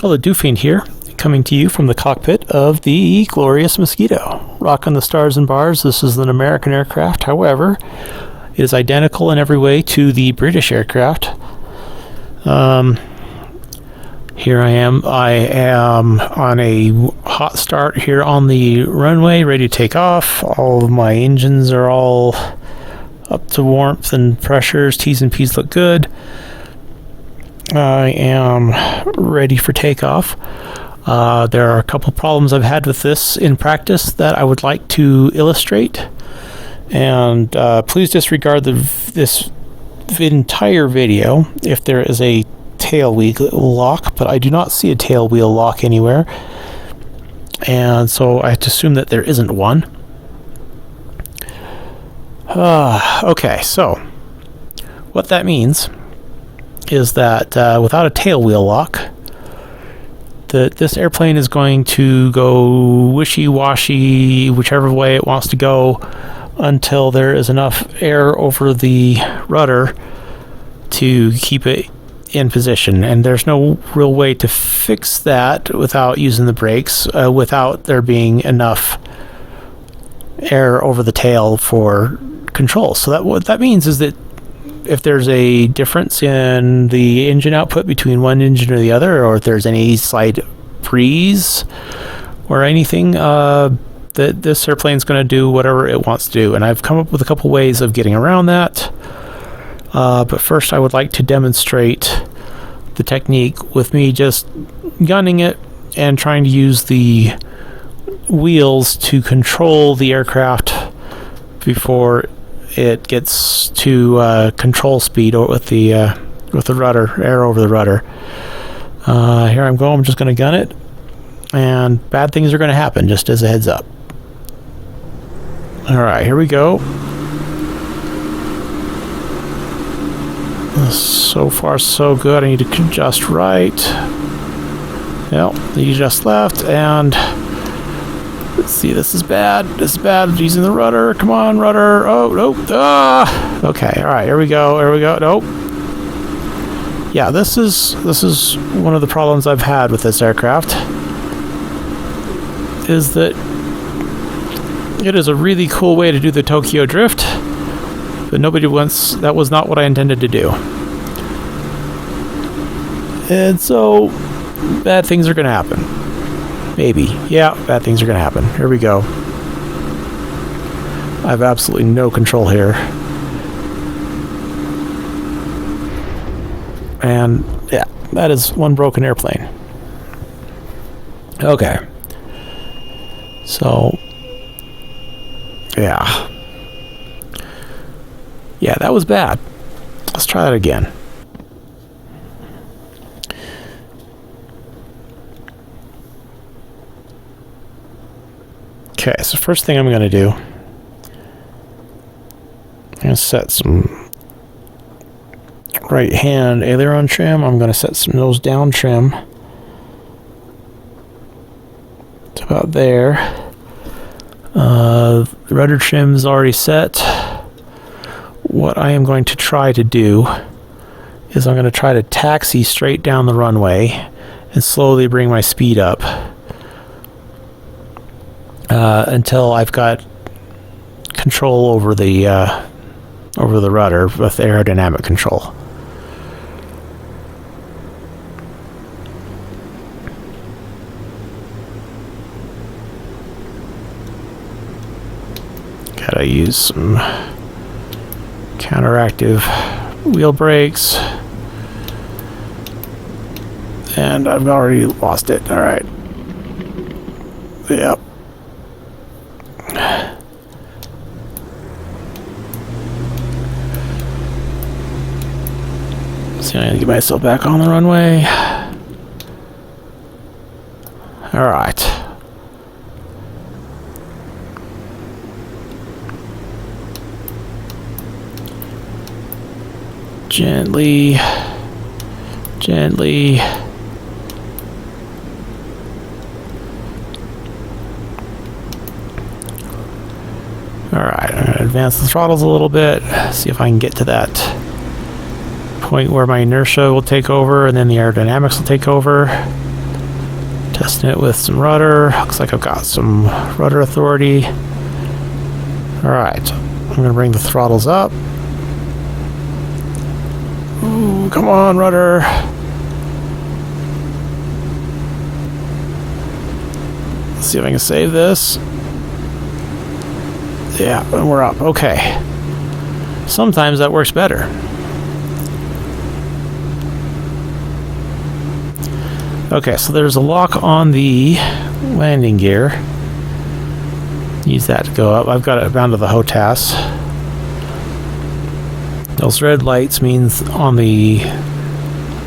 So the DewFiend here, coming to you from the cockpit of the glorious Mosquito. Rocking the stars and bars. This is an American aircraft. However, it is identical in every way to the British aircraft. Here I am. I am on a hot start here on the runway, ready to take off. All of my engines are all up to warmth and pressures. T's and P's look good. I am ready for takeoff. There are a couple problems I've had with this in practice that I would like to illustrate. And please disregard this entire video if there is a tail wheel lock, but I do not see a tail wheel lock anywhere. And so I have to assume that there isn't one. Okay, so what that means is that without a tail wheel lock, this airplane is going to go wishy-washy whichever way it wants to go until there is enough air over the rudder to keep it in position. And there's no real way to fix that without using the brakes, without there being enough air over the tail for control. So what that means is that if there's a difference in the engine output between one engine or the other, or if there's any slight breeze or anything, that this airplane's going to do whatever it wants to do. And I've come up with a couple ways of getting around that. But first I would like to demonstrate the technique with me just gunning it and trying to use the wheels to control the aircraft before it gets to control speed with the rudder, air over the rudder. Here I'm going. I'm just going to gun it, and bad things are going to happen, just as a heads up. All right, here we go. So far, so good. I need to adjust right. Yep, you just left, and let's see. This is bad. This is bad. Using the rudder. Come on, rudder. Oh, nope. Ah. Okay. All right. Here we go. Here we go. Nope. Yeah, this is one of the problems I've had with this aircraft. Is that it is a really cool way to do the Tokyo drift, but nobody wants. That was not what I intended to do. And so, bad things are going to happen. Maybe. Yeah, bad things are going to happen. Here we go. I have absolutely no control here. And, yeah, that is one broken airplane. Okay. So, yeah. Yeah, that was bad. Let's try that again. Okay, so first thing I'm going to do, I'm going to set some right hand aileron trim. I'm going to set some nose down trim to about there. The rudder trim is already set. What I am going to try to do is I'm going to try to taxi straight down the runway and slowly bring my speed up until I've got control over the rudder with aerodynamic control. Gotta use some counteractive wheel brakes, and I've already lost it. All right. Yep. So I need to get myself back on the runway. All right. Gently, gently. Alright, I'm going to advance the throttles a little bit, see if I can get to that point where my inertia will take over and then the aerodynamics will take over. Testing it with some rudder. Looks like I've got some rudder authority. Alright, I'm going to bring the throttles up. Ooh, come on, rudder. Let's see if I can save this. Yeah, and we're up. Okay. Sometimes that works better. Okay, so there's a lock on the landing gear. Use that to go up. I've got it bound to the HOTAS. Those red lights means on the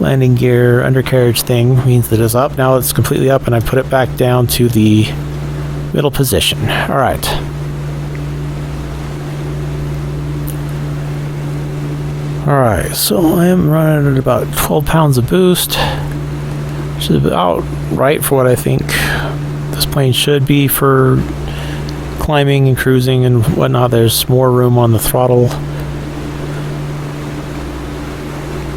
landing gear undercarriage thing means that it's up. Now it's completely up, and I put it back down to the middle position. Alright. Alright, so I am running at about 12 pounds of boost, which is about right for what I think this plane should be for climbing and cruising and whatnot. There's more room on the throttle,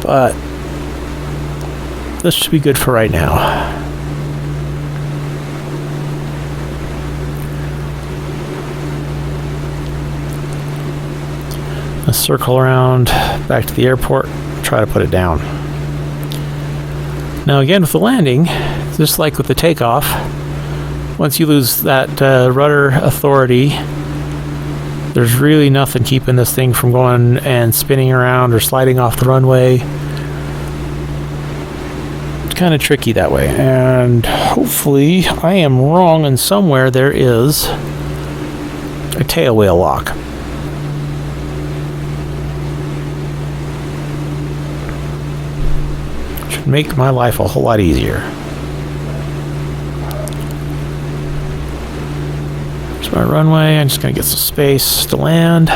but this should be good for right now. Let's circle around back to the airport, try to put it down. Now again with the landing, just like with the takeoff, once you lose that rudder authority, there's really nothing keeping this thing from going and spinning around or sliding off the runway. It's kind of tricky that way, and hopefully I am wrong and somewhere there is a tail wheel lock. Should make my life a whole lot easier. There's my runway. I'm just going to get some space to land.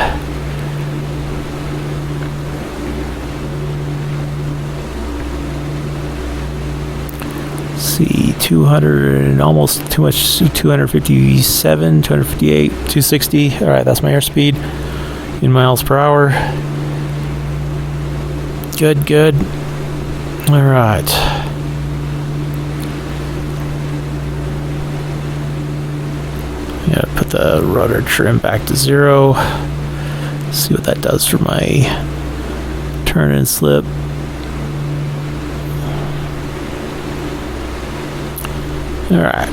See, 200, almost too much, 257, 258, 260. All right, that's my airspeed in miles per hour. Good, good. All right. Gotta put the rudder trim back to 0. See what that does for my turn and slip. All right.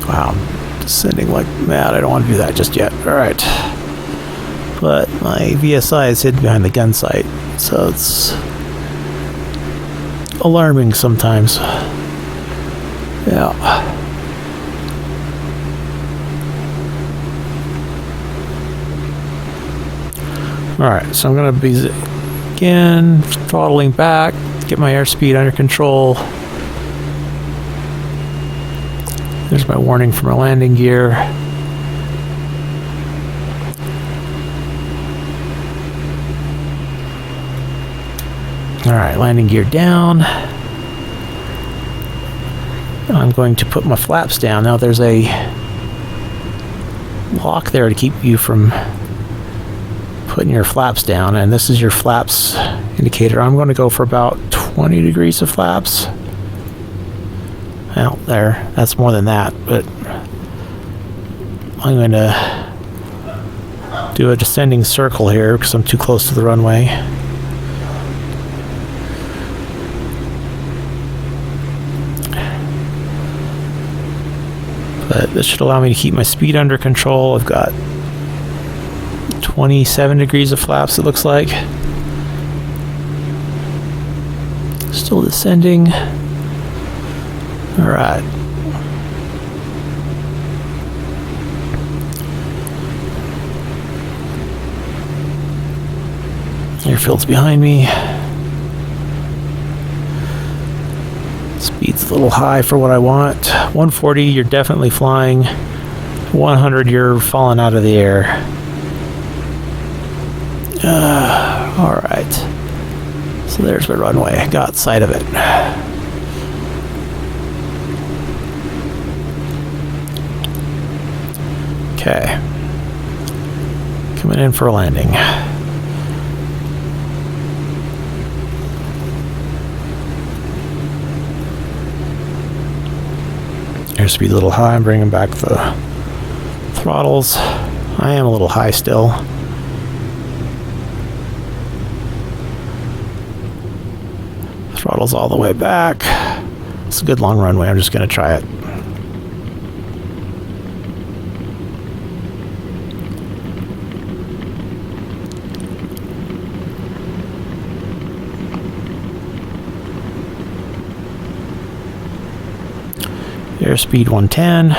Wow, I'm descending like mad. I don't want to do that just yet. All right. But my VSI is hidden behind the gun sight, so it's alarming sometimes. Yeah. Alright, so I'm going to be, again, throttling back, get my airspeed under control. There's my warning for my landing gear. Alright, landing gear down. I'm going to put my flaps down. Now there's a lock there to keep you from putting your flaps down, and this is your flaps indicator. I'm going to go for about 20 degrees of flaps. Well, there, that's more than that, but I'm going to do a descending circle here because I'm too close to the runway. But this should allow me to keep my speed under control. I've got 27 degrees of flaps, it looks like. Still descending. All right. Airfield's behind me. Speed's a little high for what I want. 140, you're definitely flying. 100, you're falling out of the air. All right. So there's my runway. I got sight of it. Okay. Coming in for a landing. Airspeed a little high. I'm bringing back the throttles. I am a little high still. Throttles all the way back. It's a good long runway. I'm just going to try it. Airspeed 110.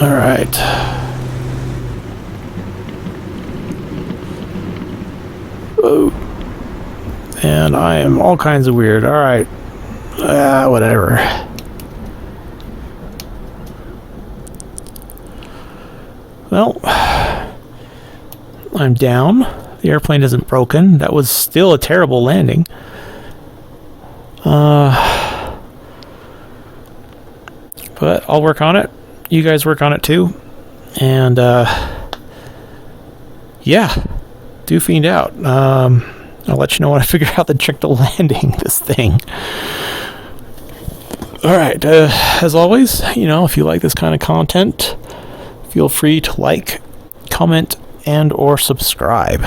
All right. Oh. And I am all kinds of weird. All right. Whatever. Well, I'm down. The airplane isn't broken. That was still a terrible landing. But I'll work on it. You guys work on it too. And yeah, DewFiend out. I'll let you know when I figure out the trick to landing this thing. Alright, as always, you know, if you like this kind of content, feel free to like, comment, and or subscribe.